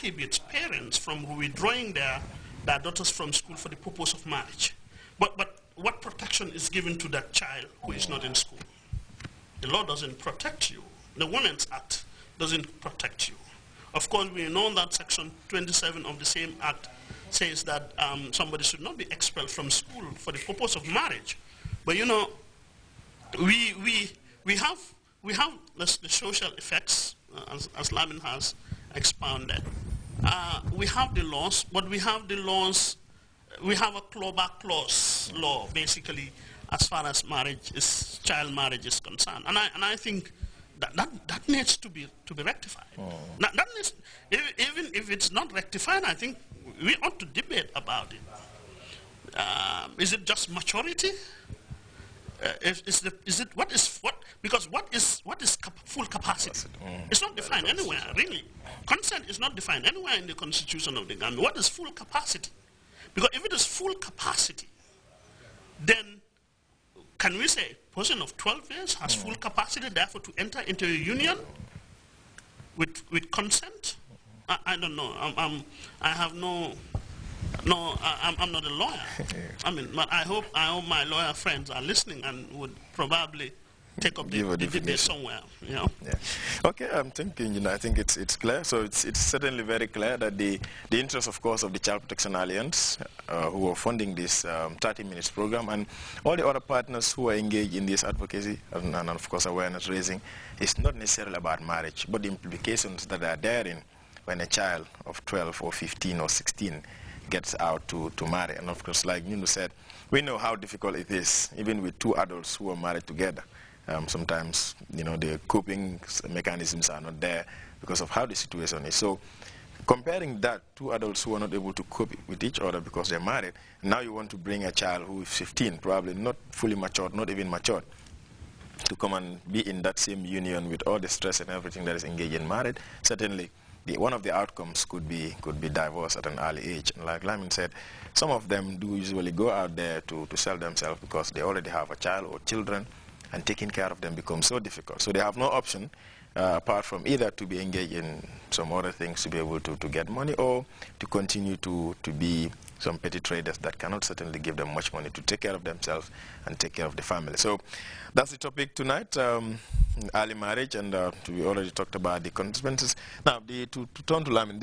prohibits parents from withdrawing their daughters from school for the purpose of marriage. But what protection is given to that child who is not in school? The law doesn't protect you. The Women's Act doesn't protect you. Of course, we know that Section 27 of the same Act says that somebody should not be expelled from school for the purpose of marriage. But you know, we have the social effects, as Lamin has expounded. We have the laws, but we have a clawback clause law, basically, as far as child marriage is concerned. And I think that needs to be rectified. That needs, even if it's not rectified, I think we ought to debate about it. Is it just maturity? Because what is full capacity? It's not defined anywhere, really. Consent is not defined anywhere in the Constitution of the Gambia. What is full capacity? Because if it is full capacity, then can we say a person of 12 years has full capacity, therefore, to enter into a union with consent? I don't know. I'm not a lawyer. I mean, but I hope my lawyer friends are listening and would probably take up the debate somewhere. You know. Yeah. Okay, I'm thinking. You know, I think it's clear. So it's certainly very clear that the interest, of course, of the Child Protection Alliance, who are funding this 30 minutes program, and all the other partners who are engaged in this advocacy and of course awareness raising, is not necessarily about marriage, but the implications that are therein when a child of 12 or 15 or 16 gets out to marry. And of course, like Nunu said, we know how difficult it is, even with two adults who are married together. Sometimes, you know, the coping mechanisms are not there because of how the situation is. So comparing that, two adults who are not able to cope with each other because they're married, now you want to bring a child who is 15, probably not fully matured, not even matured, to come and be in that same union with all the stress and everything that is engaged in marriage. Certainly, one of the outcomes could be divorce at an early age. And like Lamin said, some of them do usually go out there to sell themselves because they already have a child or children, and taking care of them becomes so difficult. So they have no option apart from either to be engaged in some other things to be able to get money, or to continue to be some petty traders that cannot certainly give them much money to take care of themselves and take care of the family. So that's the topic tonight, early marriage, and we already talked about the consequences. Now, to turn to Lamin,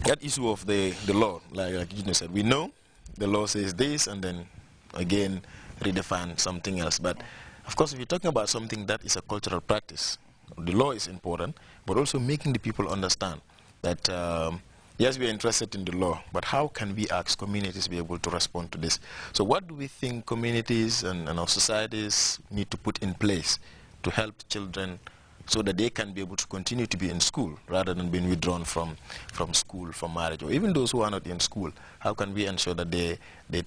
that issue of the law, like you said, we know the law says this, and then again redefine something else. But of course, if you're talking about something that is a cultural practice, the law is important, but also making the people understand that yes, we are interested in the law, but how can we ask communities be able to respond to this? So what do we think communities and our societies need to put in place to help children so that they can be able to continue to be in school rather than being withdrawn from school for marriage? Or even those who are not in school, how can we ensure that they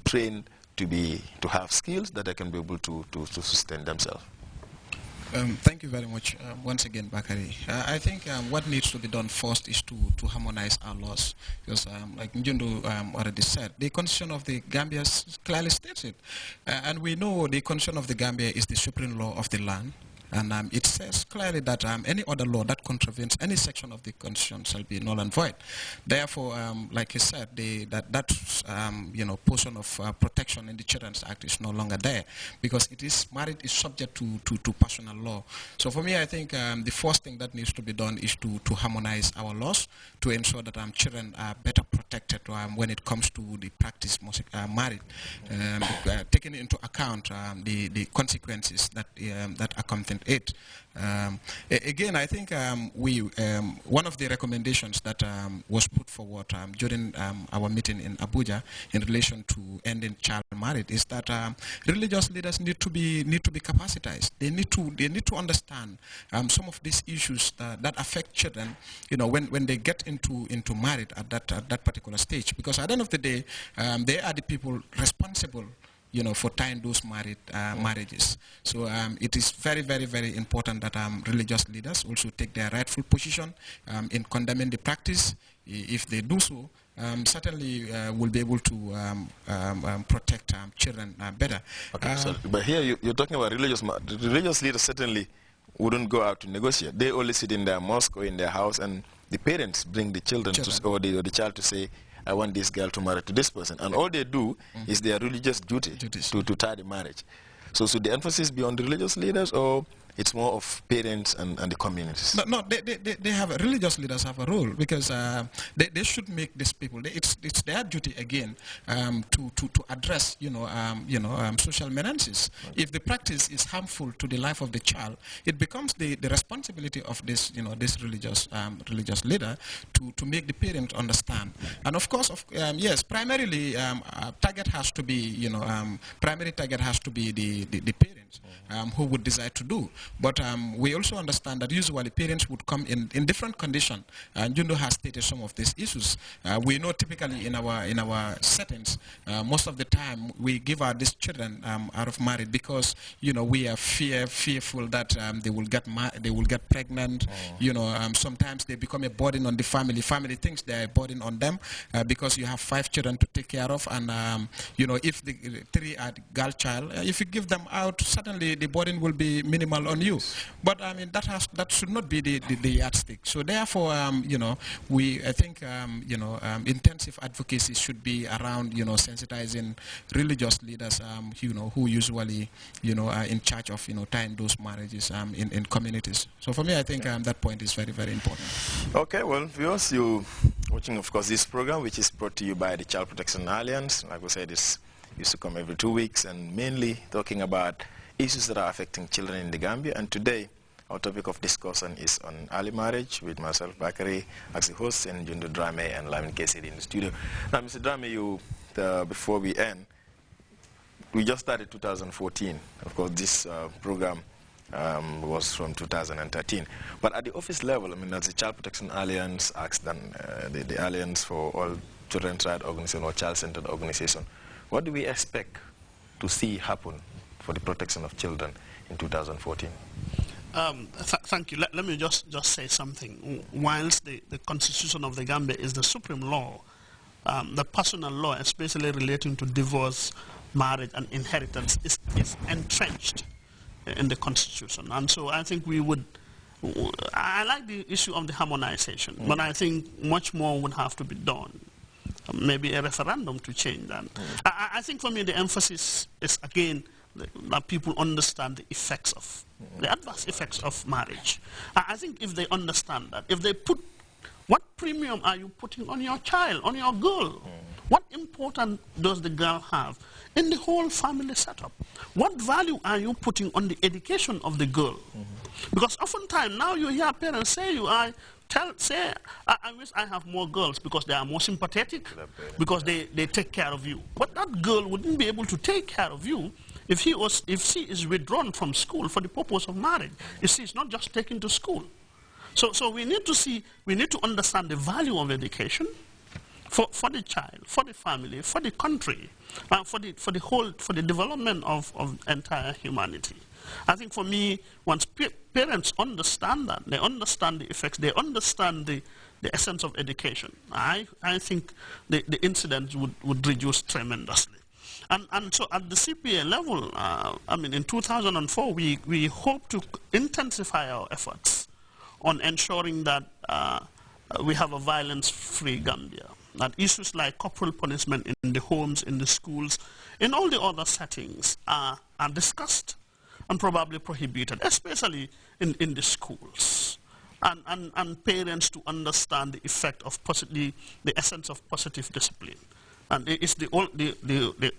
train to have skills that they can be able to sustain themselves? Thank you very much once again, Bakari. I think what needs to be done first is to harmonize our laws, because like Njundu already said, the Constitution of the Gambia clearly states it, and we know the Constitution of the Gambia is the supreme law of the land. And it says clearly that any other law that contravenes any section of the Constitution shall be null and void. Therefore, like I said, that portion of protection in the Children's Act is no longer there, because marriage is subject to personal law. So for me, I think the first thing that needs to be done is to harmonize our laws to ensure that children are better protected when it comes to the practice of marriage, taking into account the consequences that accompany it. Again, I think one of the recommendations that was put forward during our meeting in Abuja in relation to ending child marriage is that religious leaders need to be capacitized. They need to understand some of these issues that affect children, when they get into marriage at that particular stage. Because at the end of the day, they are the people responsible, for tying those marriages. So it is very, very, very important that religious leaders also take their rightful position in condemning the practice. If they do so, certainly we'll be able to protect children better. Okay, but here you're talking about religious leaders certainly wouldn't go out to negotiate. They only sit in their mosque or in their house and the parents bring the children. Or the child to say, I want this girl to marry to this person. And all they do is their religious duty to tie the marriage. So should the emphasis be on the religious leaders, or it's more of parents and the communities? No, they have religious leaders have a role, because they should make these people. It's their duty again to address social menaces. If the practice is harmful to the life of the child, it becomes the responsibility of this this religious leader to make the parent understand. And of course, yes, primarily target has to be primary target has to be the parents who would decide to do. But we also understand that usually parents would come in different conditions. Jundo has stated some of these issues. We know typically in our settings, most of the time we give these children out of marriage because we are fearful that they will get pregnant. Sometimes they become a burden on the family. Family thinks they are a burden on them because you have 5 children to take care of, and if the 3 are girl child, if you give them out, certainly the burden will be minimal on you. But I mean that should not be the yardstick. So therefore, I think intensive advocacy should be around sensitizing religious leaders who usually are in charge of tying those marriages in communities. So for me, I think that point is very, very important. Okay, well, viewers, you watching, of course, this program, which is brought to you by the Child Protection Alliance. Like we said, this used to come every 2 weeks, and mainly talking about issues that are affecting children in the Gambia. And today, our topic of discussion is on early marriage, with myself, Bakari, as the host, and Jundo Drame and Lamin Kesiri in the studio. Now, Mr. Drame, before we end, we just started 2014. Of course, this program was from 2013. But at the office level, I mean, as the Child Protection Alliance acts, the Alliance for All Children's Rights Organization or Child-Centered Organization, what do we expect to see happen for the protection of children in 2014? Thank you. Let me just say something. Whilst the Constitution of the Gambia is the supreme law, the personal law, especially relating to divorce, marriage, and inheritance, is entrenched in the Constitution. And so I think I like the issue of the harmonization, but I think much more would have to be done. Maybe a referendum to change that. I think for me the emphasis is, again, that people understand the effects of, the adverse effects of marriage. I think if they understand that, if they put, what premium are you putting on your child, on your girl? What importance does the girl have in the whole family setup? What value are you putting on the education of the girl? Because oftentimes now you hear parents say, I wish I have more girls because they are more sympathetic, because they take care of you. But that girl wouldn't be able to take care of you if she is withdrawn from school for the purpose of marriage. If she is not just taken to school. So we need to understand the value of education for the child, for the family, for the country, for the development of entire humanity. I think for me, once parents understand that, they understand the effects, they understand the essence of education, I think the incidents would reduce tremendously. And so at the CPA level, I mean, in 2004, we hope to intensify our efforts on ensuring that we have a violence-free Gambia. That issues like corporal punishment in the homes, in the schools, in all the other settings are discussed and probably prohibited, especially in the schools. And parents to understand the effect of the essence of positive discipline. And it's the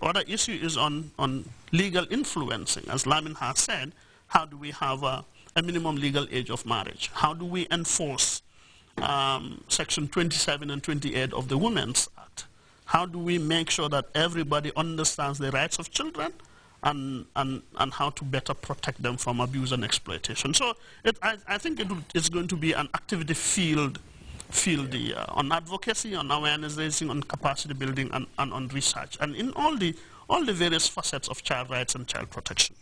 other issue is on legal influencing. As Lamin has said, how do we have a minimum legal age of marriage? How do we enforce Section 27 and 28 of the Women's Act? How do we make sure that everybody understands the rights of children and how to better protect them from abuse and exploitation? So I think it's going to be an activity field on advocacy, on awareness raising, on capacity building, and on research, and in all the various facets of child rights and child protection.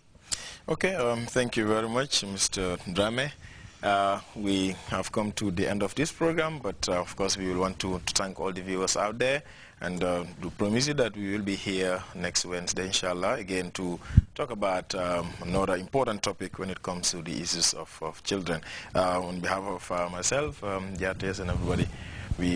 Okay, thank you very much, Mr. Drame. we have come to the end of this program, but of course we will want to thank all the viewers out there, and to promise you that we will be here next Wednesday, inshallah, again to talk about another important topic when it comes to the issues of children. On behalf of myself, Grts, and everybody, we